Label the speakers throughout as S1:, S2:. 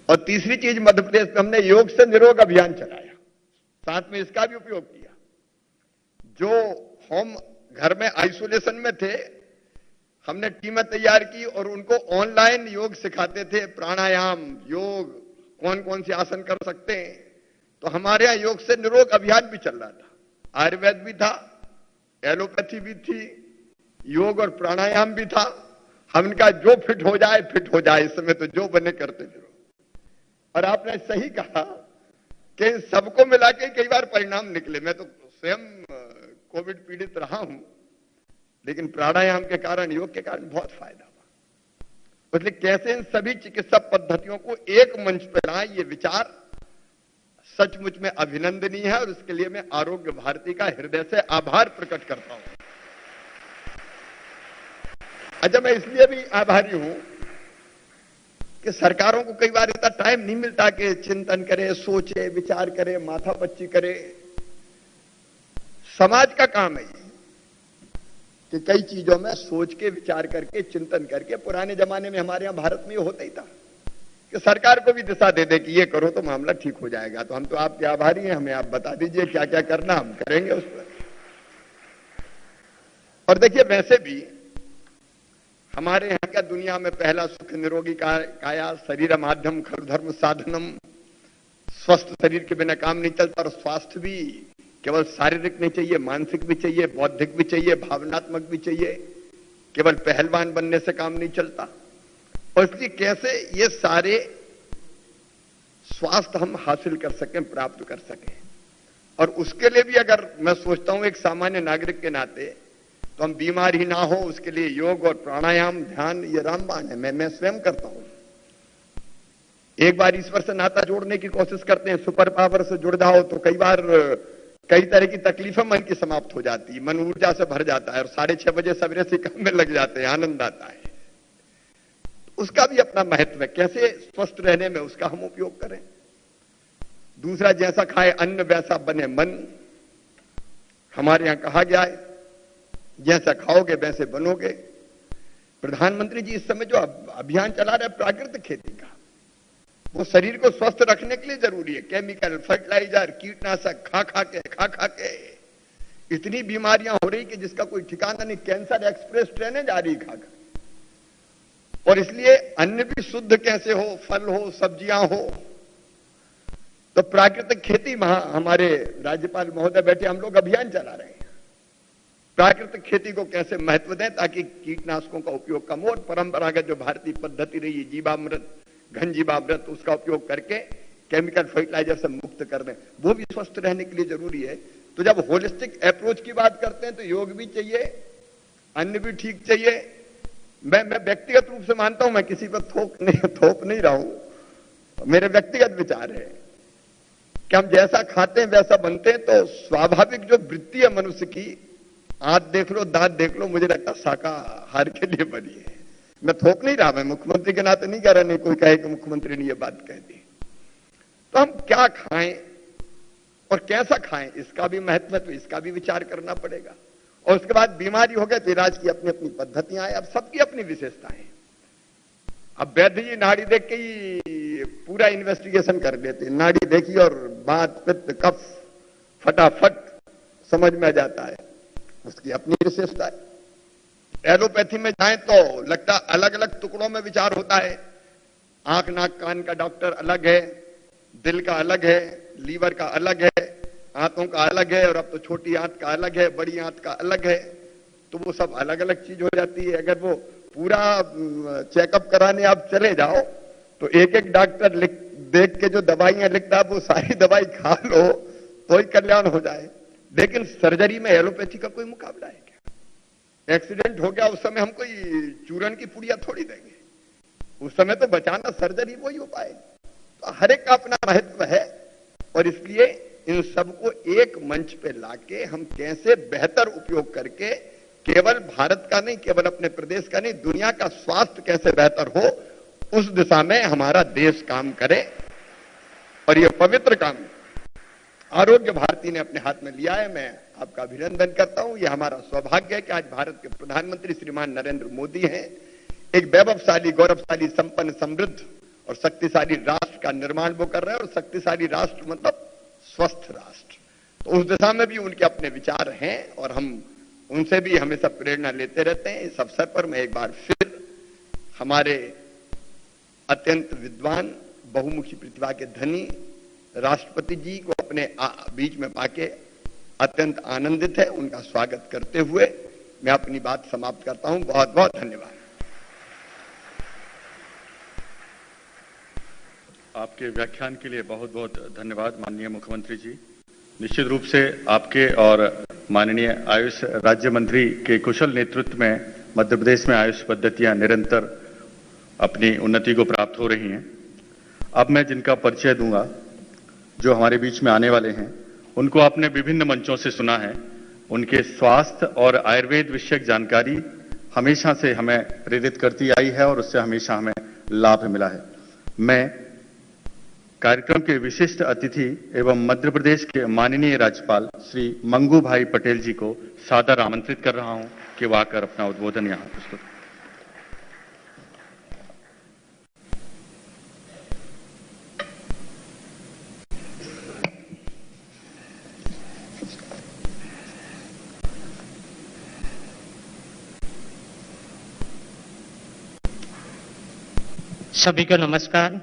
S1: और तीसरी चीज, मध्य प्रदेश में हमने योग से निरोग अभियान चलाया, साथ में इसका भी उपयोग किया। जो होम घर में आइसोलेशन में थे, हमने टीमें तैयार की और उनको ऑनलाइन योग सिखाते थे, प्राणायाम, योग, कौन कौन से आसन कर सकते हैं। तो हमारे यहां योग से निरोग अभियान भी चल रहा था, आयुर्वेद भी था, एलोपैथी भी थी, योग और प्राणायाम भी था। हमने कहा जो फिट हो जाए फिट हो जाए, इस समय तो जो बने करते फिरो। और आपने सही कहा कि सबको मिला के कई बार परिणाम निकले। मैं तो स्वयं कोविड पीड़ित रहा हूं, लेकिन प्राणायाम के कारण, योग के कारण बहुत फायदा हुआ। इसलिए कैसे इन सभी चिकित्सा पद्धतियों को एक मंच पर लाएं, ये विचार सचमुच में अभिनंदनीय है और उसके लिए मैं आरोग्य भारती का हृदय से आभार प्रकट करता हूं। अच्छा, मैं इसलिए भी आभारी हूं कि सरकारों को कई बार इतना टाइम नहीं मिलता कि चिंतन करे, सोचे, विचार करे, माथापच्ची करे। समाज का काम है ये कि कई चीजों में सोच के, विचार करके, चिंतन करके। पुराने जमाने में हमारे यहां भारत में ये होता ही था कि सरकार को भी दिशा दे दे कि ये करो तो मामला ठीक हो जाएगा। तो हम तो आपके आभारी हैं, हमें आप बता दीजिए क्या क्या करना, हम करेंगे उस पर। और देखिए, वैसे भी हमारे यहां का दुनिया में पहला सुख निरोगी काया, शरीर माध्यम खलु धर्म साधनम। स्वस्थ शरीर के बिना काम नहीं चलता। और स्वास्थ्य भी केवल शारीरिक नहीं चाहिए, मानसिक भी चाहिए, बौद्धिक भी चाहिए, भावनात्मक भी चाहिए। केवल पहलवान बनने से काम नहीं चलता। और इसलिए कैसे ये सारे स्वास्थ्य हम हासिल कर सकें, प्राप्त कर सकें, और उसके लिए भी अगर मैं सोचता हूं एक सामान्य नागरिक के नाते, तो हम बीमार ही ना हो, उसके लिए योग और प्राणायाम, ध्यान, ये रामबाण है। मैं स्वयं करता हूं। एक बार ईश्वर से नाता जोड़ने की कोशिश करते हैं, सुपर पावर से जुड़ जाओ, तो कई बार कई तरह की तकलीफें मन की समाप्त हो जाती है, मन ऊर्जा से भर जाता है और 6:30 बजे सवेरे से काम में लग जाते हैं, आनंद आता है। उसका भी अपना महत्व है, कैसे स्वस्थ रहने में उसका हम उपयोग करें। दूसरा, जैसा खाए अन्न वैसा बने मन। हमारे यहां कहा गया है, जैसा खाओगे वैसे बनोगे। प्रधानमंत्री जी इस समय जो अभियान चला रहे हैं प्राकृतिक खेती का, वो शरीर को स्वस्थ रखने के लिए जरूरी है। केमिकल, फर्टिलाइजर, कीटनाशक खा खा के इतनी बीमारियां हो रही कि जिसका कोई ठिकाना नहीं। कैंसर एक्सप्रेस ट्रेनें जा रही खा खा। और इसलिए अन्न भी शुद्ध कैसे हो, फल हो, सब्जियां हो। तो प्राकृतिक खेती, हमारे राज्यपाल महोदय बैठे, हम लोग अभियान चला रहे हैं। प्राकृतिक खेती को कैसे महत्व दें ताकि कीटनाशकों का उपयोग कम हो और परंपरागत जो भारतीय पद्धति रही है, जीवामृत, घन जीवामृत, उसका उपयोग करके केमिकल फर्टिलाइजर से मुक्त कर दें। वो भी स्वस्थ रहने के लिए जरूरी है। तो जब होलिस्टिक अप्रोच की बात करते हैं तो योग भी चाहिए, अन्न भी ठीक चाहिए। मैं व्यक्तिगत रूप से मानता हूं, मैं किसी पर थोप नहीं रहा हूं, मेरे व्यक्तिगत विचार है कि हम जैसा खाते हैं वैसा बनते हैं। तो स्वाभाविक जो वृत्ति है मनुष्य की, आंख देख लो, दांत देख लो, मुझे लगता है शाकाहार के लिए बनी है। मैं थोप नहीं रहा, मैं मुख्यमंत्री के नाते नहीं कह रहा, नहीं कोई कहे कि मुख्यमंत्री ने यह बात कह दी। तो हम क्या खाएं और कैसा खाएं, इसका भी महत्व है, तो इसका भी विचार करना पड़ेगा। और उसके बाद बीमारी हो गए तो इलाज की अपनी अपनी पद्धतियां हैं, अब सबकी अपनी विशेषताएं। अब वैद्य जी नाड़ी देख के ही पूरा इन्वेस्टिगेशन कर देते हैं, नाड़ी देखी और बात, पित्त, कफ फटाफट समझ में आ जाता है, उसकी अपनी विशेषता है। एलोपैथी में जाएं तो लगता अलग अलग टुकड़ों में विचार होता है। आंख नाक कान का डॉक्टर अलग है, दिल का अलग है, लीवर का अलग है, आंतों का अलग है, और अब तो छोटी आंत का अलग है, बड़ी आंत का अलग है। तो वो सब अलग अलग चीज हो जाती है। अगर वो पूरा चेकअप कराने आप चले जाओ तो एक एक डॉक्टर देख के जो दवाइयां लिखता है वो सारी दवाई खा लो तो ही कल्याण हो जाए। लेकिन सर्जरी में एलोपैथी का कोई मुकाबला है क्या? एक्सीडेंट हो गया, उस समय हम कोई चूरन की पुड़िया थोड़ी देंगे, उस समय तो बचाना सर्जरी वही उपाय। तो हर एक का अपना महत्व है और इसलिए इन सबको एक मंच पे लाके हम कैसे बेहतर उपयोग करके केवल भारत का नहीं, केवल अपने प्रदेश का नहीं, दुनिया का स्वास्थ्य कैसे बेहतर हो, उस दिशा में हमारा देश काम करे। और ये पवित्र काम आरोग्य भारती ने अपने हाथ में लिया है। मैं आपका अभिनंदन करता हूं। यह हमारा सौभाग्य है कि आज भारत के प्रधानमंत्री श्रीमान नरेंद्र मोदी हैं, एक वैभवशाली, गौरवशाली, संपन्न, समृद्ध और शक्तिशाली राष्ट्र का निर्माण वो कर रहे हैं, और शक्तिशाली राष्ट्र मतलब स्वस्थ राष्ट्र। तो उस दिशा में भी उनके अपने विचार हैं और हम उनसे भी हमेशा प्रेरणा लेते रहते हैं। इस अवसर पर मैं एक बार फिर हमारे अत्यंत विद्वान, बहुमुखी प्रतिभा के धनी राष्ट्रपति जी को अपने बीच में पाके अत्यंत आनंदित है। उनका स्वागत करते हुए मैं अपनी बात समाप्त करता हूं। बहुत बहुत धन्यवाद।
S2: आपके व्याख्यान के लिए बहुत बहुत धन्यवाद माननीय मुख्यमंत्री जी। निश्चित रूप से आपके और माननीय आयुष राज्य मंत्री के कुशल नेतृत्व में मध्य प्रदेश में आयुष पद्धतियां निरंतर अपनी उन्नति को प्राप्त हो रही हैं। अब मैं जिनका परिचय दूंगा, जो हमारे बीच में आने वाले हैं, उनको आपने विभिन्न मंचों से सुना है। उनके स्वास्थ्य और आयुर्वेद विषयक जानकारी हमेशा से हमें प्रेरित करती आई है और उससे हमेशा हमें लाभ मिला है। मैं कार्यक्रम के विशिष्ट अतिथि एवं मध्य प्रदेश के माननीय राज्यपाल श्री मंगू भाई पटेल जी को सादर आमंत्रित कर रहा हूं कि वह आकर अपना उद्बोधन यहां प्रस्तुत करें।
S3: सभी को नमस्कार।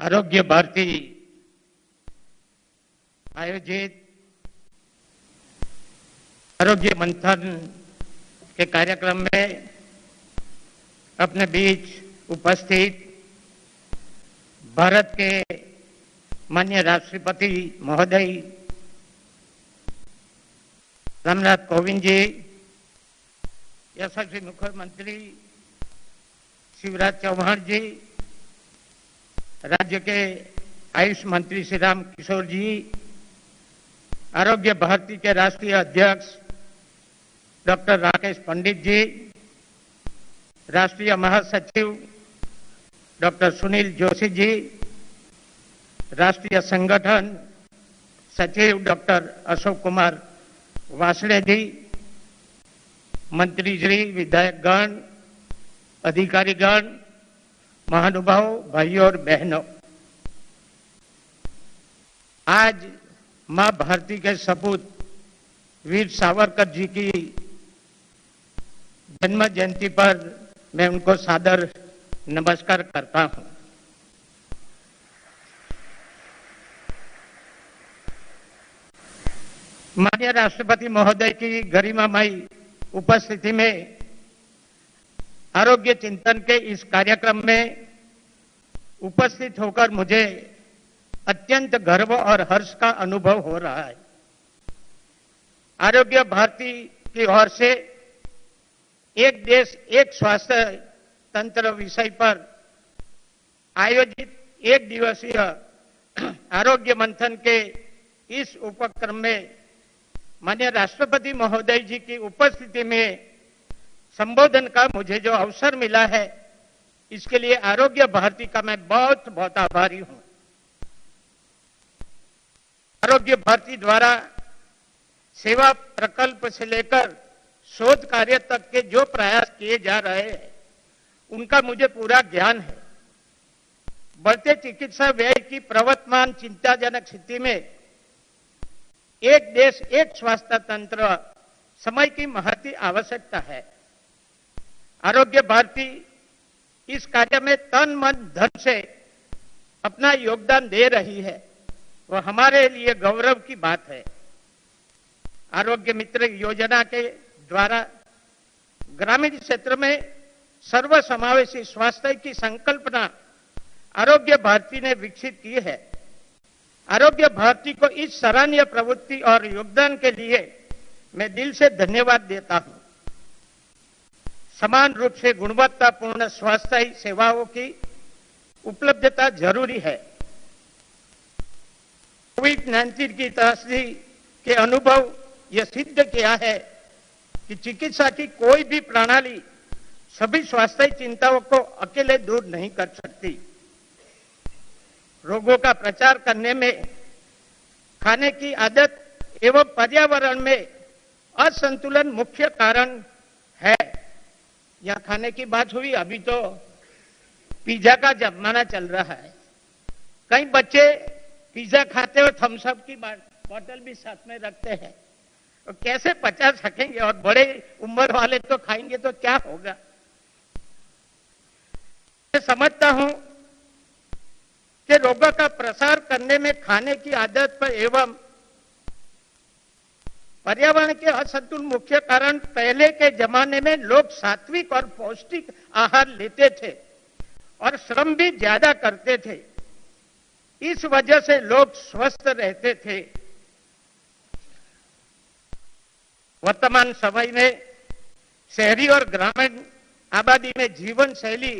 S3: आरोग्य भारती आयोजित आरोग्य मंथन के कार्यक्रम में अपने बीच उपस्थित भारत के माननीय राष्ट्रपति महोदय रामनाथ कोविंद जी, यशस्वी मुख्यमंत्री शिवराज चौहान जी, राज्य के आयुष मंत्री श्री राम किशोर जी, आरोग्य भारती के राष्ट्रीय अध्यक्ष डॉक्टर राकेश पंडित जी, राष्ट्रीय महासचिव डॉक्टर सुनील जोशी जी, राष्ट्रीय संगठन सचिव डॉक्टर अशोक कुमार वासले जी, मंत्री श्री, विधायकगण, अधिकारीगण, महानुभाव, भाइयों और बहनों, आज मां भारती के सपूत वीर सावरकर जी की जन्म जयंती पर मैं उनको सादर नमस्कार करता हूं। माननीय राष्ट्रपति महोदय की गरिमामयी उपस्थिति में आरोग्य चिंतन के इस कार्यक्रम में उपस्थित होकर मुझे अत्यंत गर्व और हर्ष का अनुभव हो रहा है। आरोग्य भारती की ओर से एक देश एक स्वास्थ्य तंत्र विषय पर आयोजित एक दिवसीय आरोग्य मंथन के इस उपक्रम में माननीय राष्ट्रपति महोदय जी की उपस्थिति में संबोधन का मुझे जो अवसर मिला है, इसके लिए आरोग्य भारती का मैं बहुत बहुत आभारी हूं। आरोग्य भारती द्वारा सेवा प्रकल्प से लेकर शोध कार्य तक के जो प्रयास किए जा रहे हैं, उनका मुझे पूरा ज्ञान है। बढ़ते चिकित्सा व्यय की प्रवर्तमान चिंताजनक स्थिति में एक देश एक स्वास्थ्य तंत्र समय की महती आवश्यकता है। आरोग्य भारती इस कार्य में तन मन धन से अपना योगदान दे रही है, वह हमारे लिए गौरव की बात है। आरोग्य मित्र योजना के द्वारा ग्रामीण क्षेत्र में सर्वसमावेशी स्वास्थ्य की संकल्पना आरोग्य भारती ने विकसित की है। आरोग्य भारती को इस सराहनीय प्रवृत्ति और योगदान के लिए मैं दिल से धन्यवाद देता हूं। समान रूप से गुणवत्तापूर्ण स्वास्थ्य सेवाओं की उपलब्धता जरूरी है। कोविड-19 की त्रासदी के अनुभव यह सिद्ध किया है कि चिकित्सा की कोई भी प्रणाली सभी स्वास्थ्य चिंताओं को अकेले दूर नहीं कर सकती। रोगों का प्रचार करने में खाने की आदत एवं पर्यावरण में असंतुलन मुख्य कारण है। यह खाने की बात हुई, अभी तो पिज्जा का जमाना चल रहा है। कई बच्चे पिज्जा खाते हुए थम्स अप की बोतल भी साथ में रखते हैं। तो कैसे पचा सकेंगे? और बड़े उम्र वाले तो खाएंगे तो क्या होगा? मैं समझता हूं कि रोगों का प्रसार करने में खाने की आदत पर एवं पर्यावरण के असंतुलन मुख्य कारण। पहले के जमाने में लोग सात्विक और पौष्टिक आहार लेते थे और श्रम भी ज्यादा करते थे। इस वजह से लोग स्वस्थ रहते थे। वर्तमान समय में शहरी और ग्रामीण आबादी में जीवन शैली